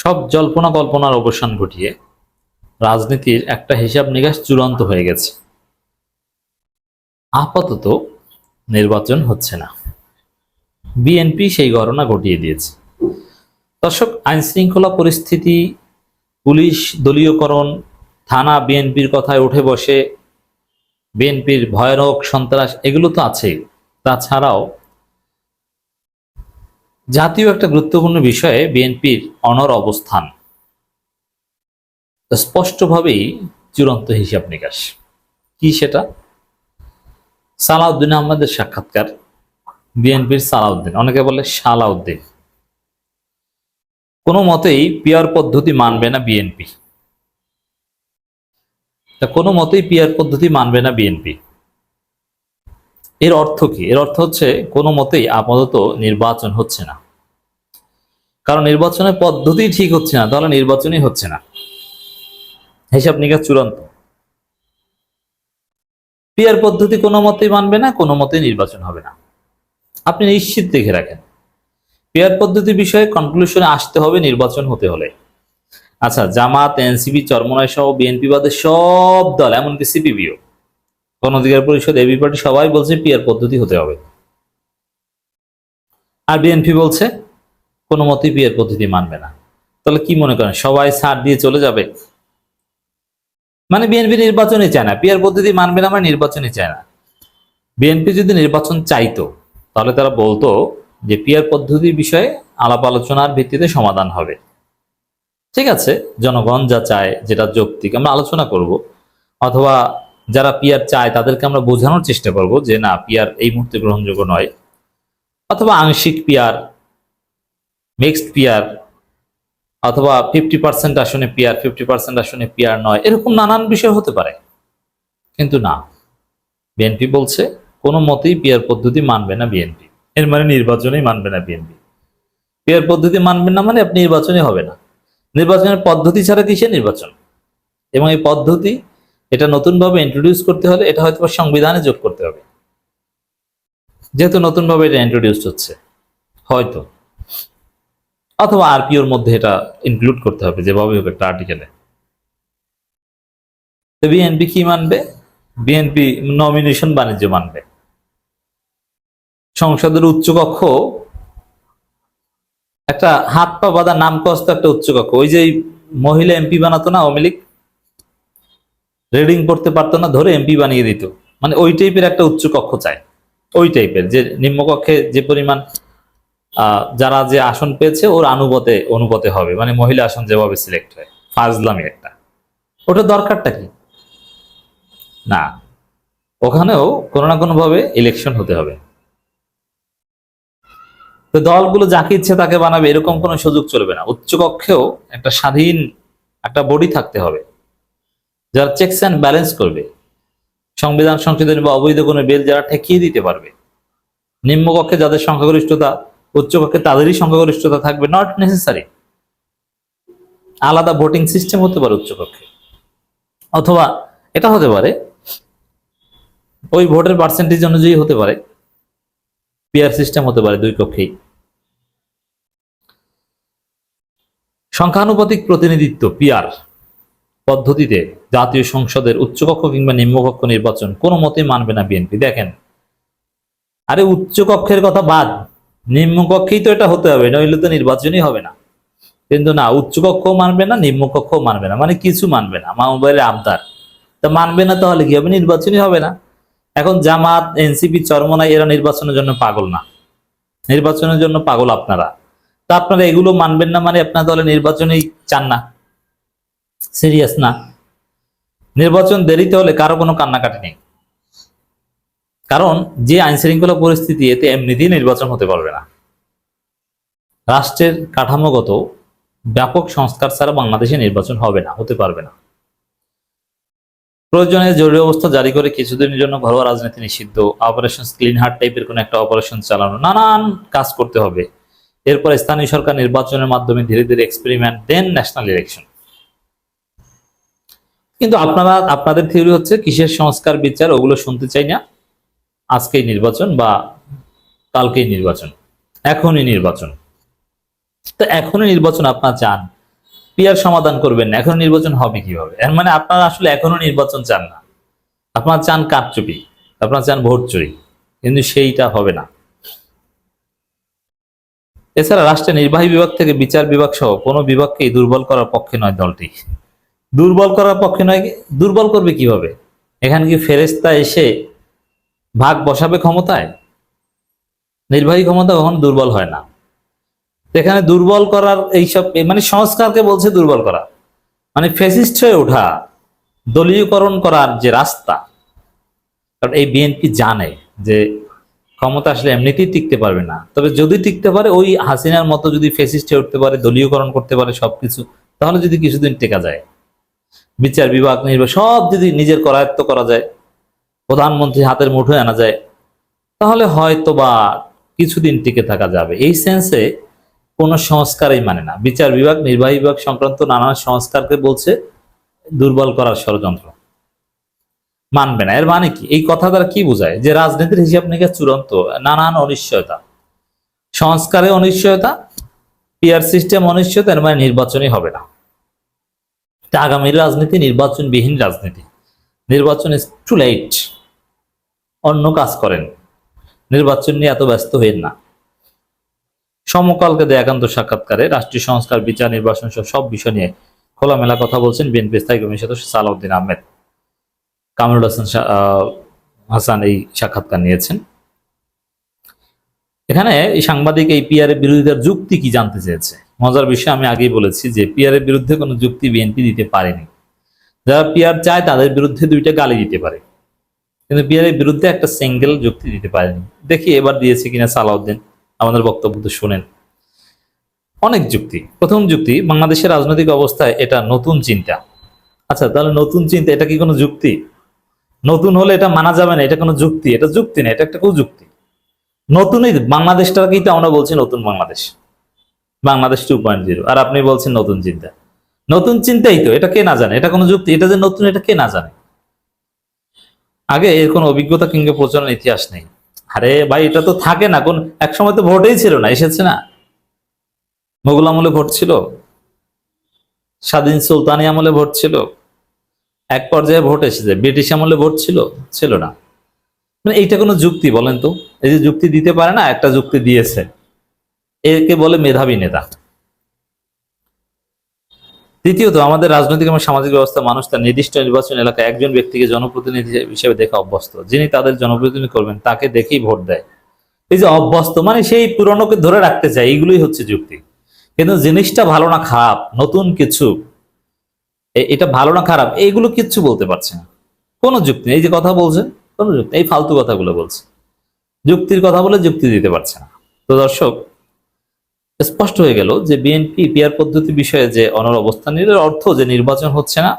সব জল্পনা কল্পনার অবসান ঘটিয়ে রাজনীতির একটা হিসাব নিকাশ চূড়ান্ত হয়ে গেছে। আপাতত নির্বাচন হচ্ছে না, বিএনপি সেই ঘটনা ঘটিয়ে দিয়েছে। দর্শক, আইন শৃঙ্খলা পরিস্থিতি, পুলিশ দলীয়করণ, থানা বিএনপির কথায় উঠে বসে, বিএনপির ভয়ানক সন্ত্রাস, এগুলো তো আছেই। তাছাড়াও জাতীয় একটা গুরুত্বপূর্ণ বিষয়ে বিএনপির অনড় অবস্থান স্পষ্টভাবেই চূড়ান্ত হিসাব নিকাশ। কি সেটা? সালাউদ্দিন আহমেদের সাক্ষাৎকার, বিএনপির সালাউদ্দিন, অনেকে বলে সালাউদ্দিন, কোনো মতেই পিয়ার পদ্ধতি মানবে না বিএনপি। কোনো মতেই পিয়ার পদ্ধতি মানবে না বিএনপি। এর অর্থ কি? এর অর্থ হচ্ছে কোনো মতেই আপাতত নির্বাচন হচ্ছে না। কারণ নির্বাচনের পদ্ধতি ঠিক হচ্ছে না, তাহলে নির্বাচনই হচ্ছে না। হিসাব নিকাশ চূড়ান্ত। পিয়ার পদ্ধতি কোনো মতেই মানবে না, কোনো মতেই নির্বাচন হবে না। আপনি নিশ্চিত দেখে রাখেন, পিয়ার পদ্ধতি বিষয়ে কনক্লুশনে আসতে হবে নির্বাচন হতে হলে। আচ্ছা, জামাত, এনসিপি, চরমনাই সহ বিএনপি বাদে সব দল, এমনকি সিপিবিও, গণ অধিকার পরিষদ, এবি পার্টি, সবাই বলছে পিয়ার পদ্ধতি হতে হবে। আর বিএনপি বলছে কোনো মতেই পিয়ার পদ্ধতি মানবে না। তাহলে কি মনে করেন, সবাই ছাড় দিয়ে চলে যাবে? মানে বিএনপি নির্বাচনই চায় না, পিয়ার পদ্ধতি মানবে না, মানে নির্বাচনই চায় না। বিএনপি যদি নির্বাচন চাইতো তাহলে তারা বলতো যে পিয়ার পদ্ধতির বিষয়ে আলাপ আলোচনার ভিত্তিতে সমাধান হবে। ঠিক আছে, জনগণ যা চায়, যেটা যৌক্তিক, আমরা আলোচনা করব। অথবা যারা পিয়ার চায় তাদেরকে আমরা বোঝানোর চেষ্টা করব যে না, পিয়ার এই মুহূর্তে গ্রহণযোগ্য নয়। অথবা আংশিক পিয়ার, মিক্সড পিয়ার, অথবা 50% আসনে পিয়ার, 50% আসনে পিয়ার নয়, এরকম নানান বিষয় হতে পারে। কিন্তু না, বিএনপি বলছে কোনো মতেই পিয়ার পদ্ধতি মানবে না বিএনপি। এর মানে নির্বাচনেই মানবে না বিএনপি। পিয়ার পদ্ধতি মানবেন না মানে আপনি নির্বাচনই হবে না। নির্বাচনের পদ্ধতি ছাড়া কিসের নির্বাচন? এবং এই পদ্ধতি, এটা নতুনভাবে ইন্ট্রোডিউস করতে হলে এটা হয়তো সংবিধানে যোগ করতে হবে, যেহেতু নতুনভাবে এটা ইন্ট্রোডিউস হচ্ছে, হয়তো অথবা আরপিওর মধ্যে এটা ইনক্লুড করতে হবে, যেভাবে হোক একটা আর্টিকেলে। তো বিএনপি কি মানবে? বিএনপি নমিনেশন বাণিজ্য মানবে। সংসদের উচ্চকক্ষ, একটা হাত পা বাঁধা নামকস্ত একটা উচ্চকক্ষ, ওই যে মহিলা এমপি বানাতো না আওয়ামী লীগ, রিডিং করতে পারতো না, ধরে এমপি বানিয়ে দিত, মানে ওই টাইপের একটা উচ্চকক্ষ চায়। ওই টাইপের, যে নিম্নকক্ষে যে পরিমাণ যারা যে আসন পেয়েছে ওর অনুপাতে হবে, মানে মহিলা আসন যেভাবে সিলেক্ট হয়, ফাজলামি একটা। ওটা দরকারটা কি? না, ওখানেও কোনো না কোনো ভাবে ইলেকশন হতে হবে। তো দলগুলো যাকে ইচ্ছে তাকে বানাবে, এরকম কোনো সুযোগ চলবে না। উচ্চকক্ষেও একটা স্বাধীন একটা বডি থাকতে হবে, যারা চেকস অ্যান্ড ব্যালেন্স করবে, সংবিধান সংশোধনী বা অবৈধ কোনো বিল যারা ঠেকিয়ে দিতে পারবে। নিম্নকক্ষে যাদের সংখ্যাগরিষ্ঠতা, উচ্চকক্ষে তাদেরই সংখ্যাগরিষ্ঠতা থাকবে, নট নেসেসারি। আলাদা ভোটিং সিস্টেম হতে পারে উচ্চকক্ষে, অথবা এটা হতে পারে ওই ভোটের পার্সেন্টেজ অনুযায়ী হতে পারে, পিয়ার সিস্টেম হতে পারে দুই কক্ষেই। সংখ্যানুপাতিক প্রতিনিধিত্ব পিয়ার পদ্ধতিতে জাতীয় সংসদের উচ্চকক্ষ কিংবা নিম্নকক্ষ নির্বাচন কোনো মতেই মানবে না বিএনপি। দেখেন, আরে উচ্চকক্ষের কথা বাদ, নিম্নকক্ষেই তো এটা হতে হবে, নইলে তো নির্বাচনই হবে না। কিন্তু না, উচ্চকক্ষও মানবে না, নিম্নকক্ষও মানবে না, মানে কিছু মানবে না, মা মোবাইলের আবদার। তা মানবে না, তাহলে কি হবে? নির্বাচনই হবে না। এখন জামাত, এনসিপি, চরমনাই, এরা নির্বাচনের জন্য পাগল না? নির্বাচনের জন্য পাগল আপনারা। তা আপনারা এগুলো মানবেন না মানে আপনারা তাহলে নির্বাচনই চান না, সিরিয়াস না। নির্বাচন দেরিতে হলে কারো কোনো কান্নাকাটি নেই, কারণ যে আইন শৃঙ্খলা পরিস্থিতি, এতে এমনিতেই নির্বাচন হতে পারবে না। রাষ্ট্রের কাঠামোগত ব্যাপক সংস্কার ছাড়া বাংলাদেশে নির্বাচন হবে না, হতে পারবে না। প্রয়োজনে জরুরি অবস্থা জারি করে কিছুদিনের জন্য ঘরোয়া রাজনীতি নিষিদ্ধ, অপারেশন ক্লিন হার্ট টাইপের কোন একটা অপারেশন চালানো, নানান কাজ করতে হবে। এরপর স্থানীয় সরকার নির্বাচনের মাধ্যমে ধীরে ধীরে এক্সপেরিমেন্ট, দেন ন্যাশনাল ইলেকশন। কিন্তু আপনারা, আপনাদের থিওরি হচ্ছে কিসের সংস্কার বিচার, ওগুলো শুনতে চাই না। আজকেই নির্বাচন বা কালকেই নির্বাচন, এখনই নির্বাচন। তো এখনই নির্বাচন আপনারা চান, পিয়ার সমাধান করবেন না, এখন নির্বাচন হবে কিভাবে? এর মানে আপনারা আসলে এখনো নির্বাচন চান না, আপনারা চান কারচুপি, আপনারা চান ভোট চুরি, কিন্তু সেইটা হবে না। এছাড়া রাষ্ট্রের নির্বাহী বিভাগ থেকে বিচার বিভাগ সহ কোনো বিভাগকেই দুর্বল করার পক্ষে নয় দলটি। দুর্বল করার পক্ষে নয়, দুর্বল করবে কিভাবে? এখানে কি ফেরেশতা এসে ভাগ বসাবে ক্ষমতায়? নির্বাহী ক্ষমতা কখনো দুর্বল হয় না। এখানে দুর্বল করার এইসব মানে সংস্কারকে বলছে দুর্বল করা, মানে ফ্যাসিস্ট হয়ে ওঠা, দলীয়করণ করার যে রাস্তা। কারণ এই বিএনপি জানে যে ক্ষমতা আসলে এমনিতেই টিকতে পারবে না, তবে যদি টিকতে পারে ওই হাসিনার মতো যদি ফ্যাসিস্ট হয়ে উঠতে পারে, দলীয়করণ করতে পারে সবকিছু, তাহলে যদি কিছুদিন টেকা যায়, বিচার বিভাগ নির্বাচন সব যদি নিজের করায়ত্ত করা যায়, প্রধানমন্ত্রী হাতের মুঠোয় আনা যায়, তাহলে হয়তো বা কিছুদিন টিকে থাকা যাবে। এই সেন্সে কোন সংস্কারই মানে না। বিচার বিভাগ, নির্বাহী বিভাগ সংক্রান্ত নানান সংস্কারকে বলছে দুর্বল করার ষড়যন্ত্র, মানবে না। এর মানে কি? এই কথা দ্বারা কি বোঝায়? যে রাজনীতির হিসাব নিকাশ চূড়ান্ত, নানান অনিশ্চয়তা, সংস্কারে অনিশ্চয়তা, পিয়ার সিস্টেম অনিশ্চয়তা, এর মানে নির্বাচনই হবে না। আগামীর রাজনীতি নির্বাচনবিহীন রাজনীতি। নির্বাচন ইজ টু লেট, অন্য কাজ করেন, নির্বাচন নিয়ে এত ব্যস্ত হইেন না। সমকালকে দেয়া একান্ত সাক্ষাৎকারে রাষ্ট্রীয় সংস্কার, বিচার, নির্বাচন সহ সব বিষয় নিয়ে খোলামেলা কথা বলছেন বিএনপি স্থায়ী কমিটির সদস্য সালাউদ্দিন আহমেদ। কামরুল হাসান এই সাক্ষাৎকার নিয়েছেন। এখানে এই সাংবাদিক এই পিআর এর বিরোধিতার যুক্তি কি জানতে চেয়েছে। মজার বিষয়, আমি আগেই বলেছি যে পিআর এর বিরুদ্ধে কোনো যুক্তি বিএনপি দিতে পারেনি। যারা পিআর চায় তাদের বিরুদ্ধে দুইটা গালি দিতে পারে, কিন্তু পিআর এর বিরুদ্ধে একটা সিঙ্গেল যুক্তি দিতে পারেনি। দেখি এবার দিয়েছে কিনা সালাউদ্দিন, আমাদের বক্তব্য তো শুনেন। অনেক যুক্তি। প্রথম যুক্তি, বাংলাদেশের রাজনৈতিক অবস্থায় এটা নতুন চিন্তা। আচ্ছা, তাহলে নতুন চিন্তা এটা কি কোনো যুক্তি? নতুন হলে এটা মানা যাবে না, এটা কোনো যুক্তি? এটা যুক্তি না, এটা একটা কুযুক্তি। নতুনই বাংলাদেশটাকেই তো আমরা বলছি নতুন বাংলাদেশ, বাংলাদেশ 2.0, আর আপনি বলছেন নতুন চিন্তা। নতুন চিন্তাই তো, এটা কে না জানে? এটা কোনো যুক্তি? এটা যে নতুন, এটা কে না জানে? আগে এর কোনো অভিজ্ঞতা কিংবা প্রচারণার ইতিহাস নেই। আরে ভাই, এটা তো থাকে না, কোন এক সময় তো ভোটেই ছিল না, এসেছে না। মোগল আমলে ভোট ছিল, স্বাধীন সুলতানি আমলে ভোট ছিল, এক পর্যায়ে ভোট এসেছে, ব্রিটিশ আমলে ভোট ছিল, ছিল না। মানে এইটা কোনো যুক্তি বলেন তো? এই যে যুক্তি দিতে পারে না, একটা যুক্তি দিয়েছে, একে বলে মেধাবী নেতা। দ্বিতীয়ত, আমাদের রাজনৈতিক এবং সামাজিক ব্যবস্থা মানুষ তার নির্দিষ্ট নির্বাচন এলাকায় একজন ব্যক্তিকে জনপ্রতিনিধি হিসেবে দেখা অভ্যস্ত। যিনি তাদের জনপ্রতিনিধি করবেন তাকে দেখেই ভোট দেয়। এই যে অভ্যস্ত, মানে সেই পুরনোকে ধরে রাখতে চায়, এইগুলোই হচ্ছে যুক্তি। কিন্তু জিনিসটা ভালো না খারাপ, নতুন কিছু, এটা ভালো না খারাপ, এইগুলো কিচ্ছু বলতে পারছে না, কোনো যুক্তি নেই। এই যে কথা বলছে, কোনো যুক্তি, এই ফালতু কথাগুলো বলছে, যুক্তির কথা বলে যুক্তি দিতে পারছে না। তো দর্শক, স্পষ্ট হয়ে গেল যে বিএনপি পিআর পদ্ধতি বিষয়ে যে অনড় অবস্থান নিলে অর্থ যে নির্বাচন হচ্ছে না,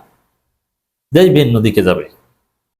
দেশ ভিন্ন দিকে যাবে।